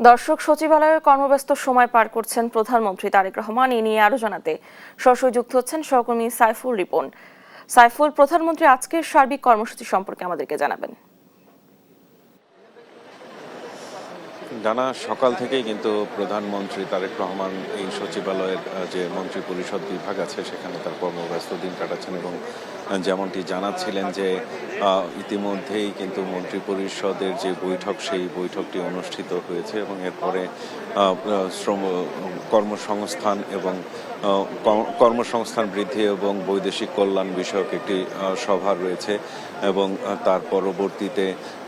দর্শক, সচিবালয়ে কর্মব্যস্ত সময় পার করছেন প্রধানমন্ত্রী তারেক রহমান। এ নিয়ে আরো জানাতে সরাসরি যুক্ত হচ্ছেন সহকর্মী সাইফুল রিপন। সাইফুল, প্রধানমন্ত্রী আজকের সার্বিক কর্মসূচি সম্পর্কে আমাদেরকে জানাবেন। জানা সকাল থেকেই কিন্তু প্রধানমন্ত্রী তারেক রহমান এই সচিবালয়ের যে মন্ত্রী পরিষদ বিভাগ আছে সেখানে তার কর্মব্যস্ত দিন কাটাচ্ছেন এবং যেমনটি জানাচ্ছিলেন যে ইতিমধ্যেই কিন্তু মন্ত্রী পরিষদের যে বৈঠক সেই বৈঠকটি অনুষ্ঠিত হয়েছে এবং এরপরে শ্রম কর্মসংস্থান এবং কর্মসংস্থান বৃদ্ধি এবং বৈদেশিক কল্যাণ বিষয়ক একটি সভা রয়েছে এবং তার পরবর্তীতে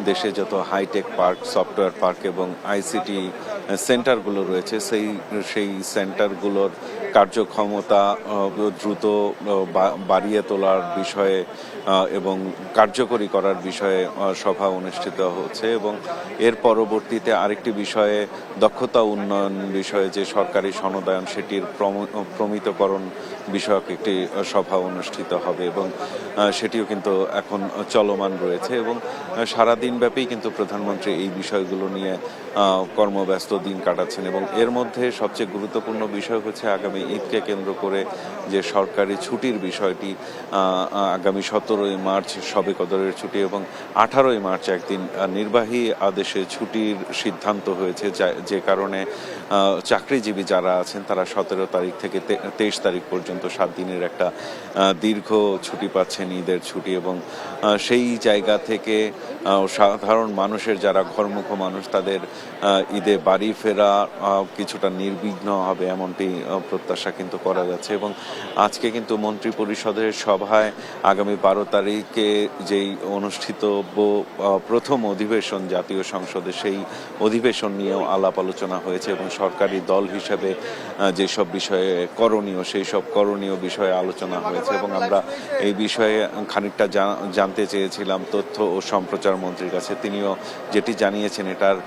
দেশে যত হাইটেক পার্ক, সফটওয়্যার পার্ক এবং আইসিটি সেন্টারগুলো রয়েছে সেই সেন্টারগুলোর কার্যক্ষমতা দ্রুত বাড়িয়ে তোলার বিষয়ে এবং কার্যকরী করার বিষয়ে সভা অনুষ্ঠিত হচ্ছে এবং এর পরবর্তীতে আরেকটি বিষয়ে দক্ষতা উন্নয়ন বিষয়ে যে সরকারি সনদায়ন সেটির প্রমিতকরণ বিষয়ক একটি সভা অনুষ্ঠিত হবে এবং সেটিও কিন্তু এখন চলমান রয়েছে এবং সারাদিনব্যাপী কিন্তু প্রধানমন্ত্রী এই বিষয়গুলো নিয়ে কর্মব্যস্ত দিন কাটাচ্ছেন এবং এর মধ্যে সবচেয়ে গুরুত্বপূর্ণ বিষয় হচ্ছে আগামী ঈদকে কেন্দ্র করে যে সরকারি ছুটির বিষয়টি। আগামী 17ই মার্চ শবে কদরের ছুটি এবং 18ই মার্চ একদিন নির্বাহী আদেশে ছুটির সিদ্ধান্ত হয়েছে, যে কারণে চাকরিজীবী যারা আছেন তারা 17 তারিখ থেকে 23 তারিখ পর্যন্ত 7 দিনের একটা দীর্ঘ ছুটি পাচ্ছেন, ঈদের ছুটি এবং সেই জায়গা থেকে সাধারণ মানুষের যারা ঘরমুখ মানুষ তাদের ঈদে বাড়ি ফেরা কিছুটা নির্বিঘ্ন হবে এমনটি প্রত্যাশা কিন্তু করা যাচ্ছে এবং আজকে কিন্তু মন্ত্রী পরিষদের সভায় আগামী 12 তারিখে যেই অনুষ্ঠিতব্য প্রথম অধিবেশন জাতীয় সংসদে সেই অধিবেশন নিয়েও আলাপ আলোচনা হয়েছে এবং সরকারি দল হিসেবে যেসব বিষয়ে করণীয় সেই সব করণীয় বিষয়ে আলোচনা হয়েছে এবং আমরা এই বিষয়ে খানিকটা জানতে চেয়েছিলাম তথ্য ও সম্প্রচার মন্ত্রীর কাছে। তিনিও যেটি জানিয়েছেন এটার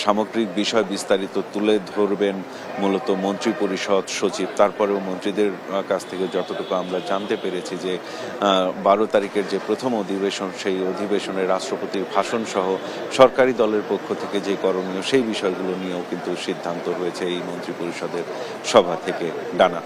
সামগ্রিক বিষয় বিস্তারিত তুলে ধরবেন মূলত মন্ত্রী পরিষদ সচিব। তারপরেও মন্ত্রীদের কাছ থেকে যতটুকু আমরা জানতে পেরেছি যে 12 তারিখের যে প্রথম অধিবেশন সেই অধিবেশনে রাষ্ট্রপতির ভাষণ সহ সরকারি দলের পক্ষ থেকে যে করণীয় সেই বিষয়গুলো নিয়েও কিন্তু সিদ্ধান্ত হয়েছে এই মন্ত্রী পরিষদের সভা থেকে। ডানা।